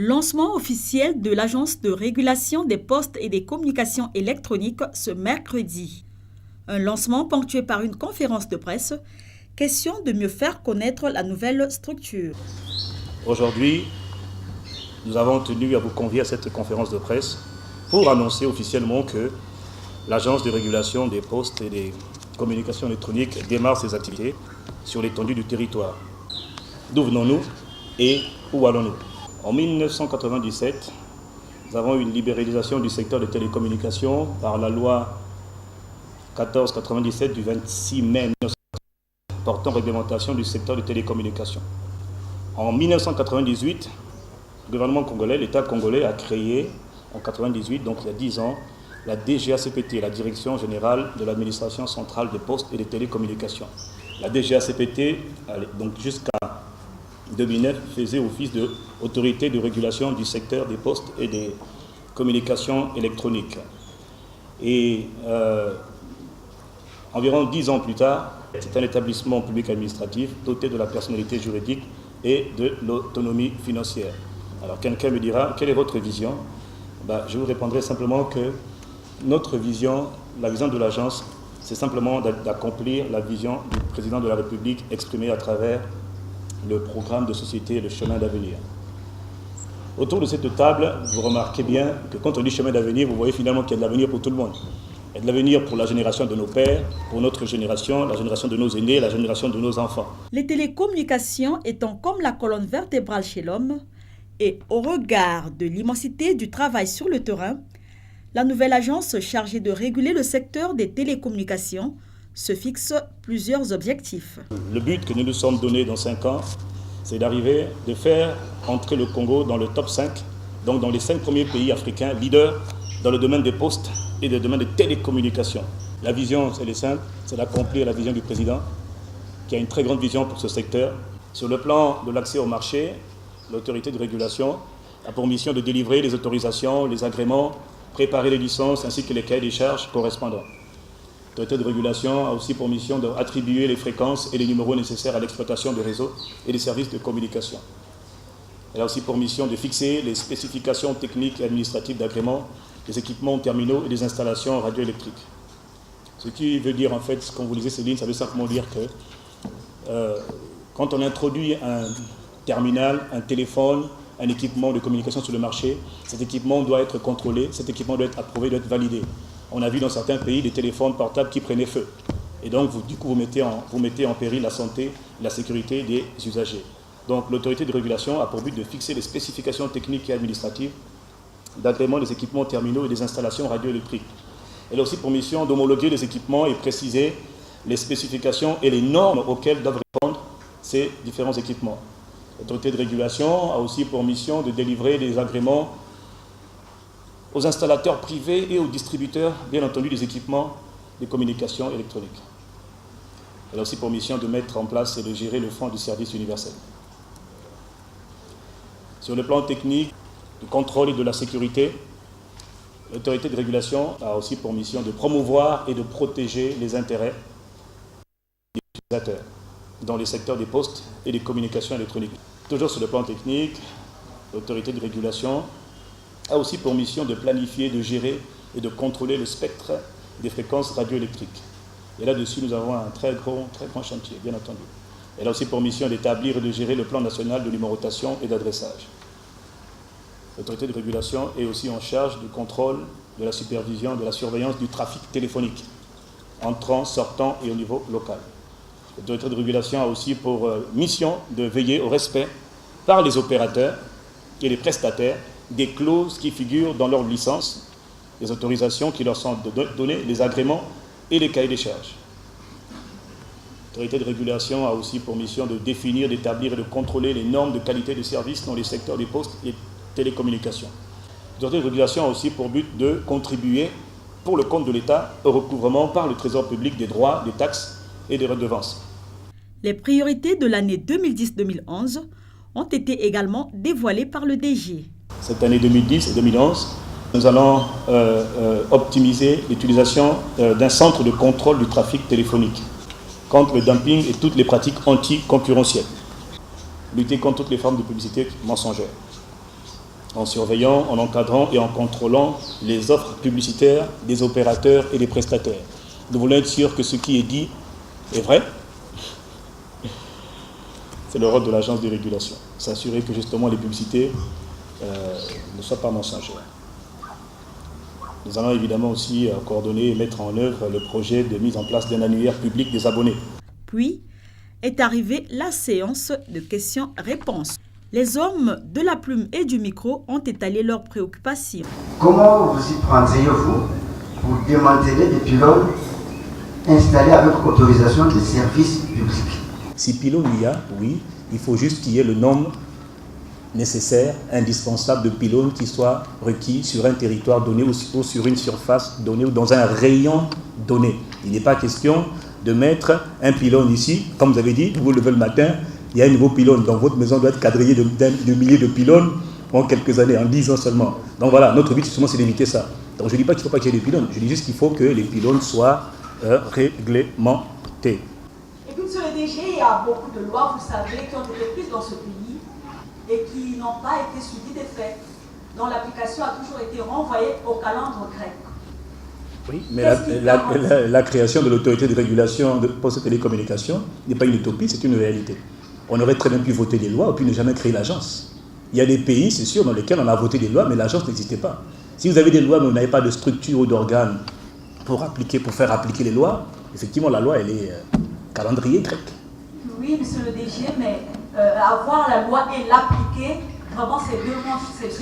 Lancement officiel de l'Agence de régulation des postes et des communications électroniques ce mercredi. Un lancement ponctué par une conférence de presse. Question de mieux faire connaître la nouvelle structure. Aujourd'hui, nous avons tenu à vous convier à cette conférence de presse pour annoncer officiellement que l'Agence de régulation des postes et des communications électroniques démarre ses activités sur l'étendue du territoire. D'où venons-nous et où allons-nous? En 1997, nous avons eu une libéralisation du secteur des télécommunications par la loi 1497 du 26 mai 1997 portant réglementation du secteur des télécommunications. En 1998, le gouvernement congolais, l'État congolais a créé en 1998, donc il y a 10 ans, la DGACPT, la Direction Générale de l'Administration Centrale des Postes et des Télécommunications. La DGACPT, donc jusqu'à 2009, faisait office d'autorité de régulation du secteur des postes et des communications électroniques. Et environ 10 ans plus tard, c'est un établissement public administratif doté de la personnalité juridique et de l'autonomie financière. Alors quelqu'un me dira, quelle est votre vision? Je vous répondrai simplement que notre vision, la vision de l'agence, c'est simplement d'accomplir la vision du président de la République exprimée à travers le programme de société Le Chemin d'Avenir. Autour de cette table, vous remarquez bien que quand on dit chemin d'avenir, vous voyez finalement qu'il y a de l'avenir pour tout le monde. Il y a de l'avenir pour la génération de nos pères, pour notre génération, la génération de nos aînés, la génération de nos enfants. Les télécommunications étant comme la colonne vertébrale chez l'homme, et au regard de l'immensité du travail sur le terrain, la nouvelle agence chargée de réguler le secteur des télécommunications se fixe plusieurs objectifs. Le but que nous nous sommes donné dans 5 ans, c'est de faire entrer le Congo dans le top 5, donc dans les 5 premiers pays africains leaders dans le domaine des postes et le domaine des télécommunications. La vision, elle est simple, c'est d'accomplir la vision du président, qui a une très grande vision pour ce secteur. Sur le plan de l'accès au marché, l'autorité de régulation a pour mission de délivrer les autorisations, les agréments, préparer les licences ainsi que les cahiers des charges correspondants. L'autorité de régulation a aussi pour mission d'attribuer les fréquences et les numéros nécessaires à l'exploitation des réseaux et des services de communication. Elle a aussi pour mission de fixer les spécifications techniques et administratives d'agrément des équipements terminaux et des installations radioélectriques. Ce qui veut dire en fait, quand vous lisez ces lignes, ça veut simplement dire que quand on introduit un terminal, un téléphone, un équipement de communication sur le marché, cet équipement doit être contrôlé, cet équipement doit être approuvé, doit être validé. On a vu dans certains pays des téléphones portables qui prenaient feu. Et donc, vous mettez en péril la santé et la sécurité des usagers. Donc, l'autorité de régulation a pour but de fixer les spécifications techniques et administratives d'agrément des équipements terminaux et des installations radioélectriques. Elle a aussi pour mission d'homologuer les équipements et préciser les spécifications et les normes auxquelles doivent répondre ces différents équipements. L'autorité de régulation a aussi pour mission de délivrer des agréments aux installateurs privés et aux distributeurs, bien entendu, des équipements de communication électronique. Elle a aussi pour mission de mettre en place et de gérer le fonds du service universel. Sur le plan technique, du contrôle et de la sécurité, l'autorité de régulation a aussi pour mission de promouvoir et de protéger les intérêts des utilisateurs dans les secteurs des postes et des communications électroniques. Toujours sur le plan technique, l'autorité de régulation a aussi pour mission de planifier, de gérer et de contrôler le spectre des fréquences radioélectriques. Et là-dessus, nous avons un très grand chantier, bien entendu. Elle a aussi pour mission d'établir et de gérer le plan national de numérotation et d'adressage. L'autorité de régulation est aussi en charge du contrôle, de la supervision, de la surveillance du trafic téléphonique, entrant, sortant et au niveau local. L'autorité de régulation a aussi pour mission de veiller au respect par les opérateurs et les prestataires des clauses qui figurent dans leur licence, les autorisations qui leur sont données, les agréments et les cahiers des charges. L'autorité de régulation a aussi pour mission de définir, d'établir et de contrôler les normes de qualité de service dans les secteurs des postes et télécommunications. L'autorité de régulation a aussi pour but de contribuer, pour le compte de l'État, au recouvrement par le Trésor public des droits, des taxes et des redevances. Les priorités de l'année 2010-2011 ont été également dévoilées par le DG. Cette année 2010 et 2011, nous allons optimiser l'utilisation d'un centre de contrôle du trafic téléphonique contre le dumping et toutes les pratiques anticoncurrentielles. Lutter contre toutes les formes de publicité mensongère. en surveillant, en encadrant et en contrôlant les offres publicitaires des opérateurs et des prestataires. Nous voulons être sûrs que ce qui est dit est vrai. C'est le rôle de l'agence de régulation. S'assurer que justement les publicités ne soient pas mensongères. Nous allons évidemment aussi coordonner et mettre en œuvre le projet de mise en place d'un annuaire public des abonnés. Puis est arrivée la séance de questions-réponses. Les hommes de la plume et du micro ont étalé leurs préoccupations. Comment vous y prendriez-vous pour démanteler des pylônes installés avec autorisation des services publics? Si pylône il y a, oui, il faut juste qu'il y ait le nombre nécessaire, indispensable de pylônes qui soient requis sur un territoire donné ou sur une surface donnée ou dans un rayon donné. Il n'est pas question de mettre un pylône ici, comme vous avez dit, vous vous levez le matin, il y a un nouveau pylône, donc votre maison doit être quadrillée de milliers de pylônes en quelques années, en 10 ans seulement. Donc voilà, notre but justement c'est d'éviter ça. Donc je ne dis pas qu'il ne faut pas qu'il y ait des pylônes, je dis juste qu'il faut que les pylônes soient réglementés. Et puis sur le DG, il y a beaucoup de lois, vous savez, qui ont été prises dans ce pays et qui n'ont pas été suivies des faits, dont l'application a toujours été renvoyée au calendre grec. Oui, mais la création de l'autorité de régulation de postes et télécommunications n'est pas une utopie, c'est une réalité. On aurait très bien pu voter des lois et puis ne jamais créer l'agence. Il y a des pays, c'est sûr, dans lesquels on a voté des lois, mais l'agence n'existait pas. Si vous avez des lois, mais vous n'avez pas de structure ou d'organe pour faire appliquer les lois, effectivement, la loi, elle est calendrier grec. Oui, monsieur le DG, mais avoir la loi et l'appliquer, vraiment, c'est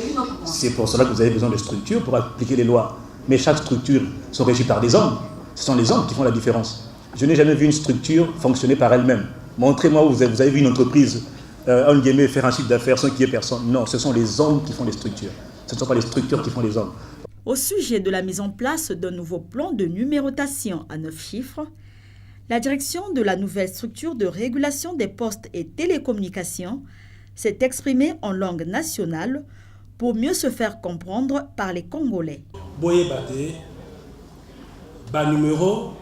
une autre chose. C'est pour cela que vous avez besoin de structures pour appliquer les lois. Mais chaque structure sont régies par des hommes. Ce sont les hommes qui font la différence. Je n'ai jamais vu une structure fonctionner par elle-même. Montrez-moi où vous avez vu une entreprise, faire un chiffre d'affaires sans qu'il y ait personne. Non, ce sont les hommes qui font les structures. Ce ne sont pas les structures qui font les hommes. Au sujet de la mise en place d'un nouveau plan de numérotation à 9 chiffres, la direction de la nouvelle structure de régulation des postes et télécommunications s'est exprimée en langue nationale pour mieux se faire comprendre par les Congolais. Boye bate, ba numéro,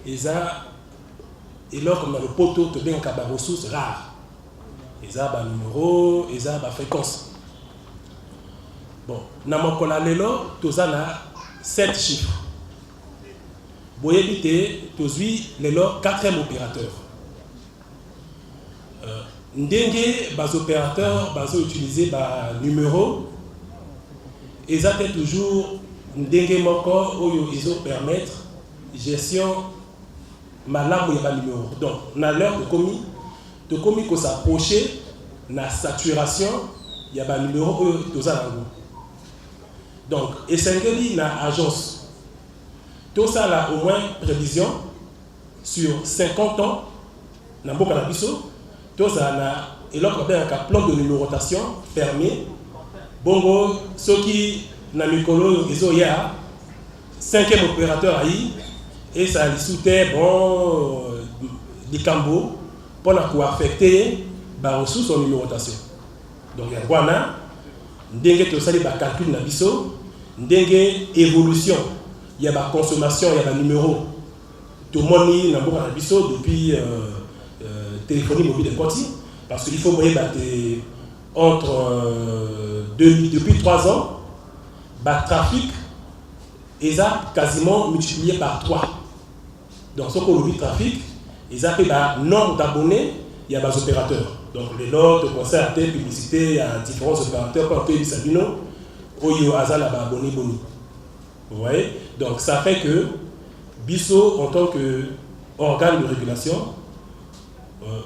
et là comme dans le poteau, tu as des ressources rares. Et ça, ba numéro, et ça, ba fréquence. Bon, na mokola lelo, tu as 7 chiffres. Boye bite, tu as lelo 4e opérateur. Ndenge, bas opérateurs, bas utiliser ba numéro, et ça c'est toujours ndenge moko oyo iso permettre gestion malamu ya numéro. Donc na l'heure de commis ko s'approcher na saturation ya ba numéro oyo toza nango. Donc esengeli na agence tout ça là au moins prévision sur 50 ans na mboka na biso tout ça na eloko ben un plan de numérotation permet bongo ceux qui na mikolo iso ya 5e opérateur aïe et ça lui soutient bon des cambo pour la affecter ba ressources en numérotation. Donc il y a wana ndenge to sali ba calcul na biso ndenge évolution il y a ba consommation il y a ba numéro to moni na mboka na biso depuis téléphonie mobile de Koti parce qu'il faut moyen entre depuis 3 ans le trafic est quasiment multiplié par 3. Donc ce qu'on dit trafic, ils appellent le nombre d'abonnés, il y a des opérateurs. Donc les notes, le conseil à telle publicité, il y a différents opérateurs comme Télé Sabino, où il y a des abonnés boni. Vous voyez? Donc ça fait que Bisso, en tant qu'organe de régulation,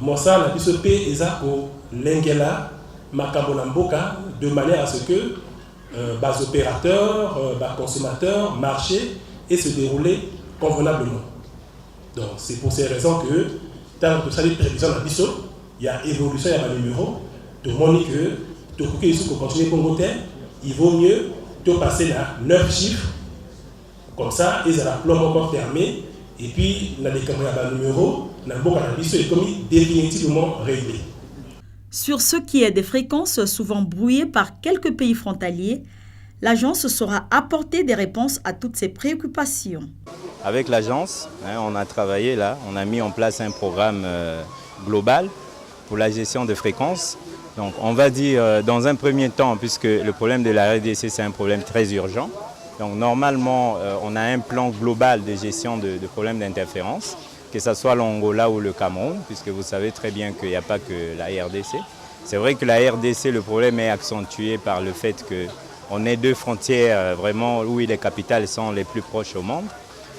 moi ça, la Bisso P, ils ont l'engela, Makabonamboka, de manière à ce que bas opérateurs, bas consommateurs, marcher et se dérouler convenablement. Donc c'est pour ces raisons que tant que ça les prévisions dans Bisso, il y a évolution, il y a un numéro, tout le monde dit que tout le monde pour continuer pour côté, il vaut mieux de passer à 9 chiffres, comme ça, ils ont la plan encore fermé, et puis dans les caméras numéro, dans le Bisso est comme définitivement réglé. Sur ce qui est des fréquences souvent brouillées par quelques pays frontaliers, l'agence saura apporter des réponses à toutes ces préoccupations. Avec l'agence, on a travaillé là, on a mis en place un programme global pour la gestion des fréquences Donc on va dire dans un premier temps, puisque le problème de la RDC c'est un problème très urgent, donc normalement on a un plan global de gestion de problèmes d'interférence, que ce soit l'Angola ou le Cameroun, puisque vous savez très bien qu'il n'y a pas que la RDC. C'est vrai que la RDC, le problème est accentué par le fait qu'on ait deux frontières vraiment où les capitales sont les plus proches au monde.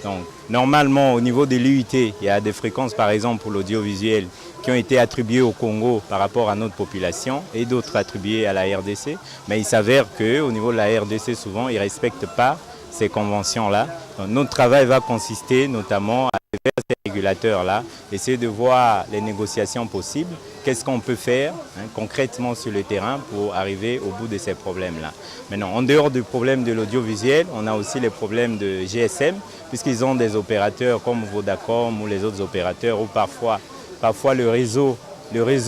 Donc, normalement, au niveau de l'UIT, il y a des fréquences, par exemple, pour l'audiovisuel, qui ont été attribuées au Congo par rapport à notre population et d'autres attribuées à la RDC. Mais il s'avère qu'au niveau de la RDC, souvent, ils ne respectent pas ces conventions-là. Donc, notre travail va consister notamment à vers ces régulateurs-là, essayer de voir les négociations possibles, qu'est-ce qu'on peut faire concrètement sur le terrain pour arriver au bout de ces problèmes-là. Maintenant, en dehors du problème de l'audiovisuel, on a aussi les problèmes de GSM, puisqu'ils ont des opérateurs comme Vodacom ou les autres opérateurs où parfois le réseau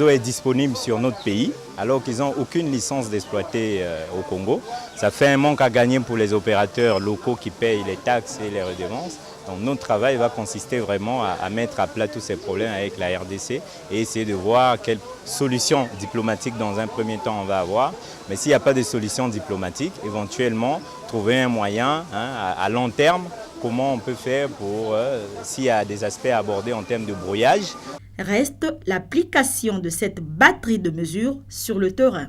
est disponible sur notre pays, alors qu'ils n'ont aucune licence d'exploiter au Congo. Ça fait un manque à gagner pour les opérateurs locaux qui payent les taxes et les redevances. Donc notre travail va consister vraiment à mettre à plat tous ces problèmes avec la RDC et essayer de voir quelle solution diplomatique dans un premier temps on va avoir. Mais s'il n'y a pas de solution diplomatique, éventuellement trouver un moyen à long terme, comment on peut faire pour, s'il y a des aspects à aborder en termes de brouillage. Reste l'application de cette batterie de mesures sur le terrain.